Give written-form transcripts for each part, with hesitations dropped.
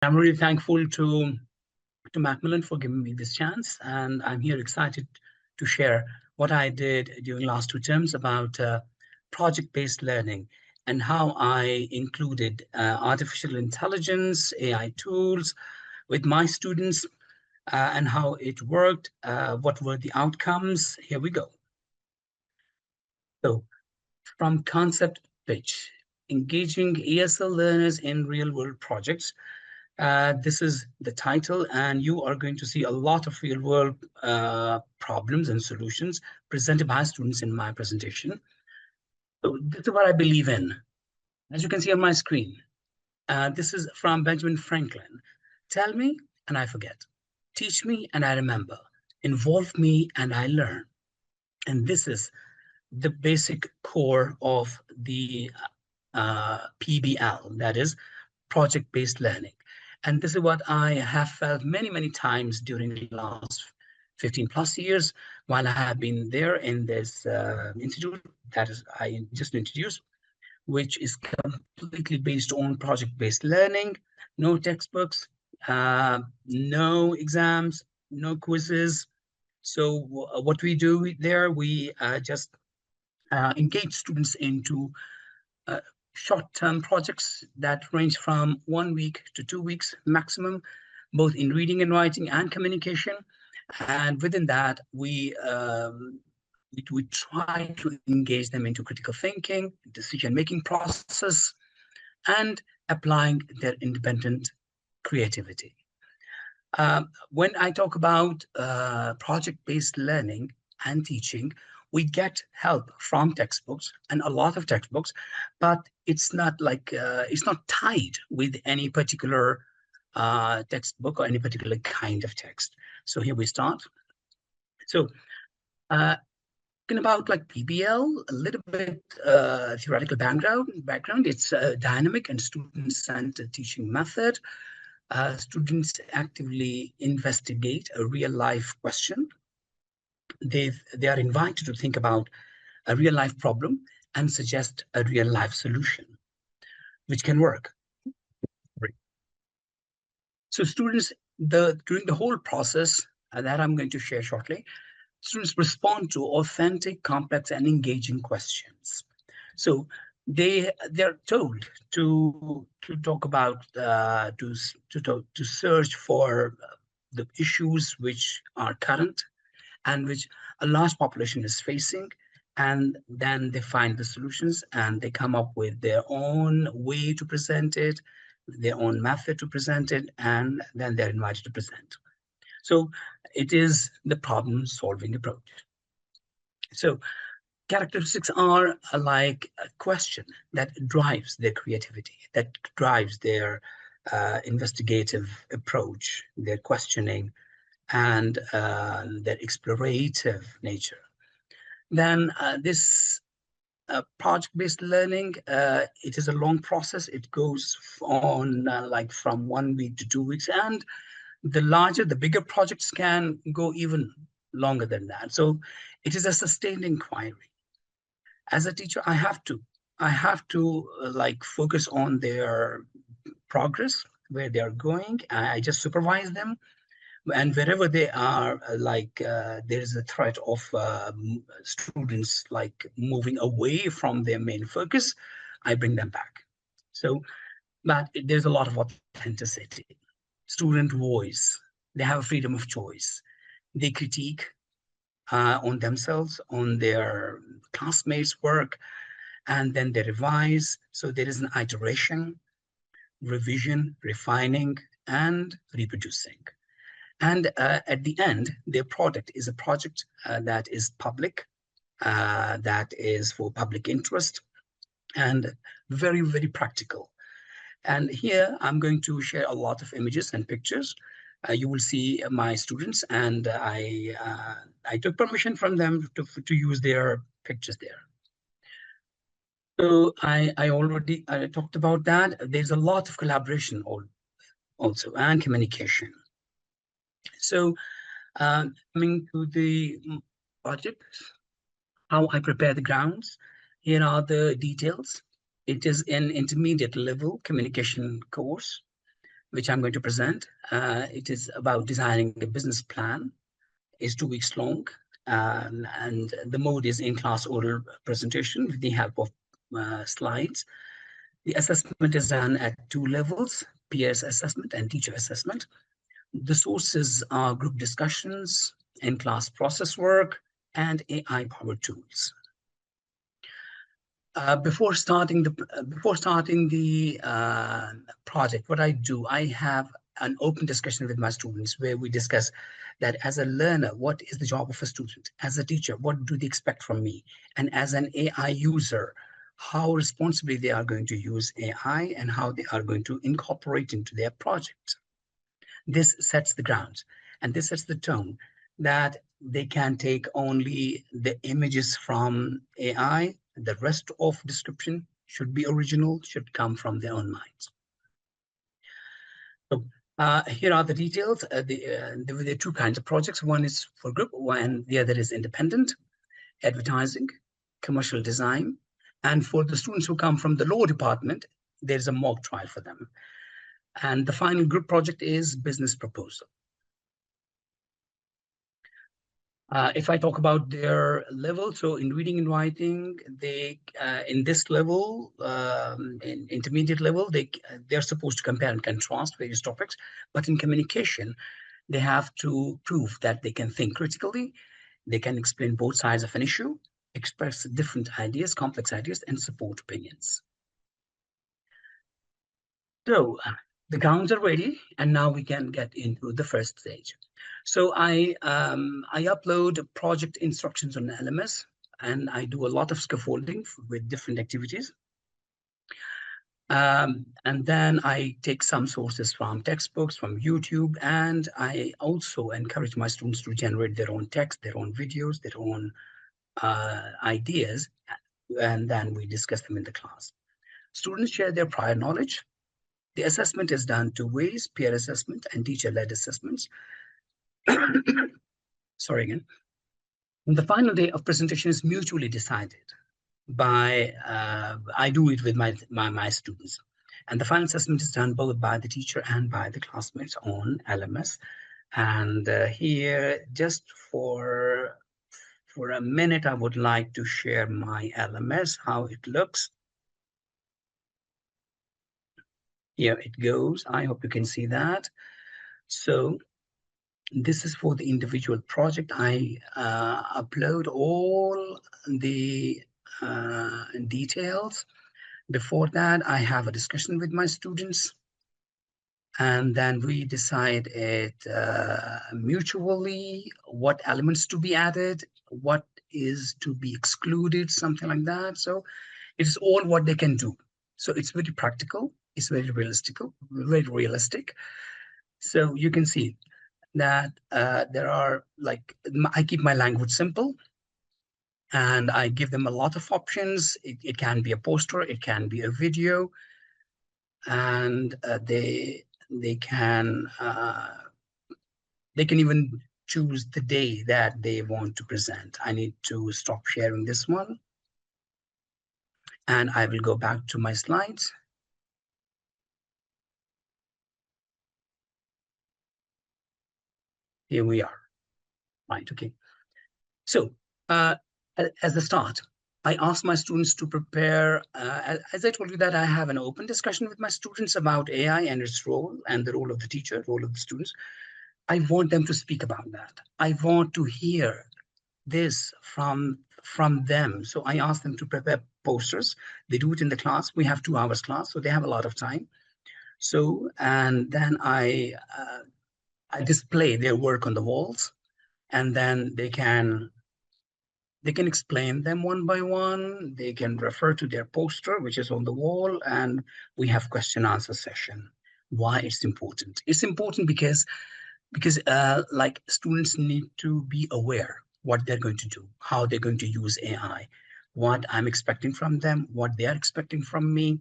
I'm really thankful to Macmillan for giving me this chance, and I'm here excited to share what I did during last 2 terms about project-based learning and how I included artificial intelligence, AI tools with my students and how it worked, what were the outcomes. Here we go. So from concept pitch, engaging ESL learners in real-world projects. This is the title, and you are going to see a lot of real-world problems and solutions presented by students in my presentation. So this is what I believe in. As you can see on my screen, this is from Benjamin Franklin. Tell me, and I forget. Teach me, and I remember. Involve me, and I learn. And this is the basic core of the PBL, that is project-based learning. And this is what I have felt many, many times during the last 15 plus years while I have been there in this institute that is I just introduced, which is completely based on project-based learning, no textbooks, no exams, no quizzes. So what we do there, we just engage students into short-term projects that range from 1 week to 2 weeks maximum, both in reading and writing and communication. And within that, we try to engage them into critical thinking, decision-making process, and applying their independent creativity. When I talk about project-based learning and teaching, we get help from textbooks and a lot of textbooks, but it's not like it's not tied with any particular textbook or any particular kind of text. So here we start. So talking about like PBL, a little bit theoretical background. It's a dynamic and student-centered teaching method. Students actively investigate a real-life question. They are invited to think about a real-life problem and suggest a real-life solution, which can work. So students, during the whole process that I'm going to share shortly, students respond to authentic, complex, and engaging questions. So they're told to talk about to search for the issues which are current and which a large population is facing, and then they find the solutions and they come up with their own way to present it, their own method to present it, and then they're invited to present. So it is the problem-solving approach. So characteristics are like a question that drives their creativity, that drives their investigative approach, their questioning, and their explorative nature. Then this project-based learning, it is a long process. It goes on like from 1 week to 2 weeks, and the bigger projects can go even longer than that. So it is a sustained inquiry. As a teacher, I have to like focus on their progress, where they are going. I just supervise them. And wherever they are, there is a threat of students like moving away from their main focus, I bring them back. So, but there's a lot of authenticity. Student voice, they have a freedom of choice. They critique on themselves, on their classmates' work, and then they revise. So there is an iteration, revision, refining, and reproducing. And at the end, their product is a project that is public, that is for public interest, and very, very practical. And here I'm going to share a lot of images and pictures. You will see my students, and I took permission from them to use their pictures there. So I already talked about that. There's a lot of collaboration also and communication. So coming to the project, how I prepare the grounds, here are the details. It is an intermediate level communication course. which I'm going to present. It is about designing a business plan. It's 2 weeks long, and the mode is in-class oral presentation with the help of slides. The assessment is done at 2 levels, peers assessment and teacher assessment. The sources are group discussions, in-class process work, and AI-powered tools. Before starting the project, what I do, I have an open discussion with my students where we discuss that as a learner, what is the job of a student? As a teacher, what do they expect from me? And as an AI user, how responsibly they are going to use AI and how they are going to incorporate into their project. This sets the grounds and this sets the tone that they can take only the images from AI. The rest of description should be original, should come from their own minds. So here are the details. There were 2 kinds of projects. One is for group, and the other is independent, advertising, commercial design. And for the students who come from the law department, there's a mock trial for them. And the final group project is business proposal. If I talk about their level, so in reading and writing, they in this level, in intermediate level, they're supposed to compare and contrast various topics. But in communication, they have to prove that they can think critically, they can explain both sides of an issue, express different ideas, complex ideas, and support opinions. So the grounds are ready, and now we can get into the first stage. So I upload project instructions on LMS, and I do a lot of scaffolding with different activities. And then I take some sources from textbooks, from YouTube, and I also encourage my students to generate their own text, their own videos, their own ideas, and then we discuss them in the class. Students share their prior knowledge. The assessment is done 2 ways, peer assessment and teacher-led assessments. Sorry again. And the final day of presentation is mutually decided by, I do it with my students. And the final assessment is done both by the teacher and by the classmates on LMS. And here, just for a minute, I would like to share my LMS, how it looks. Here it goes. I hope you can see that. So this is for the individual project. I upload all the details. Before that, I have a discussion with my students, and then we decide it mutually, what elements to be added, what is to be excluded, something like that. So it's all what they can do. So it's very practical. It's very realistic. So you can see that there are, like, I keep my language simple, and I give them a lot of options. It can be a poster, it can be a video, and they can even choose the day that they want to present. I need to stop sharing this one, and I will go back to my slides. Here we are. Right, okay. So as a start, I ask my students to prepare, as I told you, that I have an open discussion with my students about AI and its role and the role of the teacher, role of the students. I want them to speak about that. I want to hear this from them. So I ask them to prepare posters. They do it in the class. We have 2 hours class, so they have a lot of time. So, and then I display their work on the walls, and then they can explain them one by one. They can refer to their poster, which is on the wall, and we have question answer session. Why it's important? It's important because like, students need to be aware what they're going to do, how they're going to use AI, what I'm expecting from them, what they're expecting from me,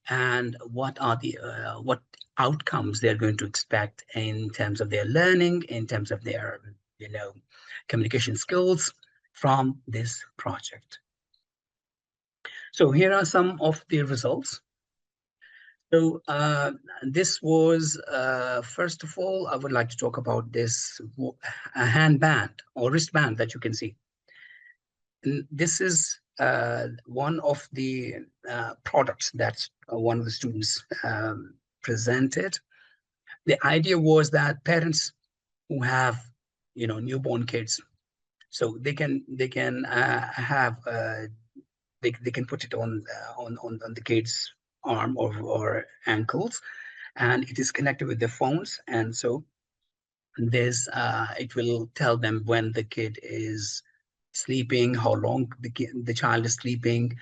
and what are the what outcomes they're going to expect in terms of their learning, in terms of their communication skills from this project. So here are some of the results. So this was, first of all, I would like to talk about this a handband or wristband that you can see. And this is one of the products that one of the students presented. The idea was that parents who have, newborn kids, so they can have they can put it on the kid's arm or ankles, and it is connected with their phones, and so this it will tell them when the kid is sleeping, how long the child is sleeping,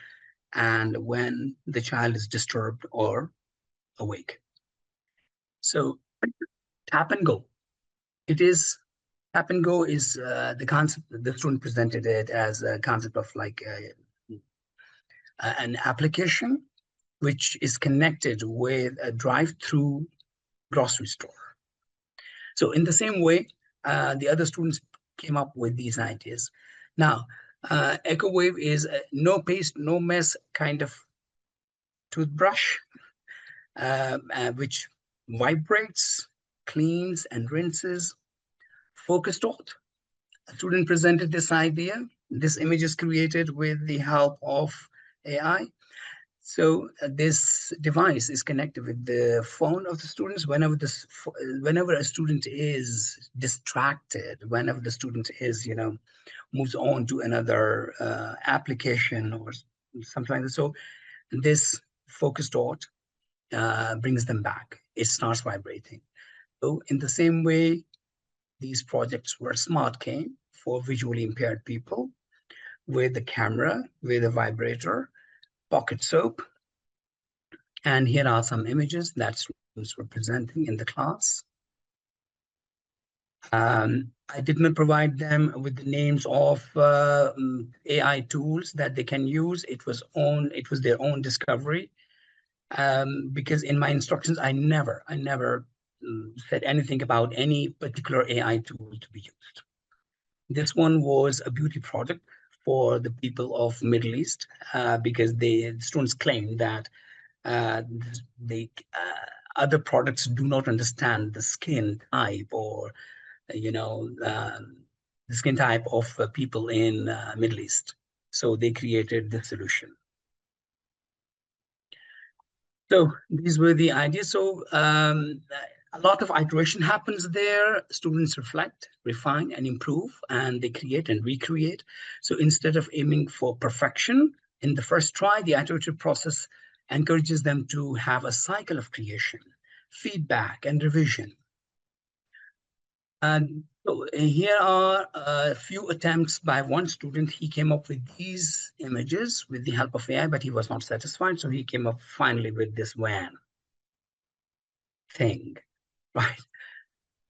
and when the child is disturbed or awake. So tap and go. It is tap and go is the concept. The student presented it as a concept of like an application which is connected with a drive-through grocery store. So in the same way, the other students came up with these ideas. Now, EchoWave is a no paste, no mess kind of toothbrush, which vibrates, cleans, and rinses. Focus dot. A student presented this idea. This image is created with the help of AI. So this device is connected with the phone of the students whenever a student is distracted, whenever the student is, moves on to another application or something like that. So this focus dot brings them back. It starts vibrating. So in the same way, these projects were smart came for visually impaired people with a camera, with a vibrator, pocket soap. And here are some images that students were presenting in the class. I did not provide them with the names of AI tools that they can use. It was their own discovery. Because in my instructions, I never said anything about any particular AI tool to be used. This one was a beauty product for the people of Middle East because the students claimed that the other products do not understand the skin type or the skin type of people in Middle East. So they created the solution. So these were the ideas. So a lot of iteration happens there. Students reflect, refine, and improve, and they create and recreate. So instead of aiming for perfection in the first try, the iterative process encourages them to have a cycle of creation, feedback, and revision. And so here are a few attempts by one student. He came up with these images with the help of AI, but he was not satisfied. So he came up finally with this WAN thing, right?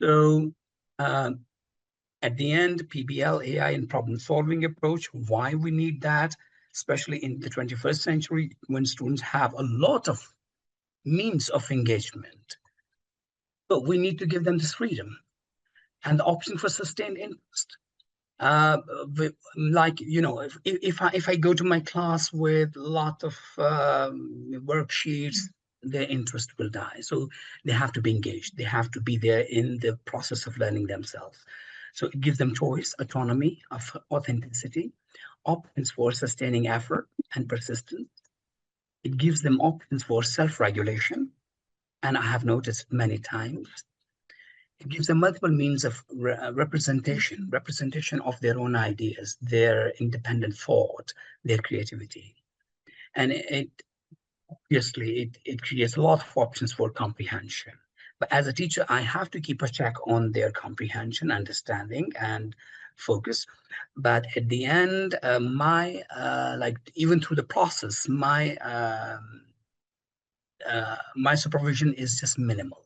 So at the end, PBL AI and problem solving approach, why we need that, especially in the 21st century when students have a lot of means of engagement. But we need to give them this freedom and the option for sustained interest. Like, if I go to my class with a lot of worksheets, their interest will die. So they have to be engaged. They have to be there in the process of learning themselves. So it gives them choice, autonomy, of authenticity, options for sustaining effort and persistence. It gives them options for self-regulation. And I have noticed many times it gives them multiple means of representation of their own ideas, their independent thought, their creativity. And obviously it creates a lot of options for comprehension. But as a teacher, I have to keep a check on their comprehension, understanding, and focus. But at the end, even through the process, my supervision is just minimal.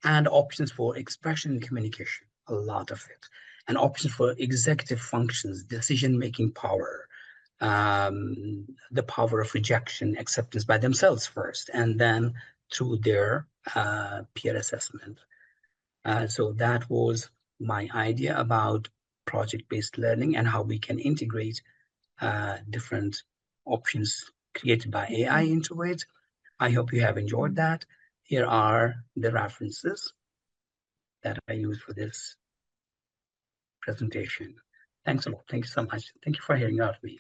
And options for expression and communication, a lot of it. And options for executive functions, decision-making power, the power of rejection, acceptance by themselves first, and then through their peer assessment. So that was my idea about project-based learning and how we can integrate different options created by AI into it. I hope you have enjoyed that. Here are the references that I used for this presentation. Thanks a lot. Thank you so much. Thank you for hearing out me.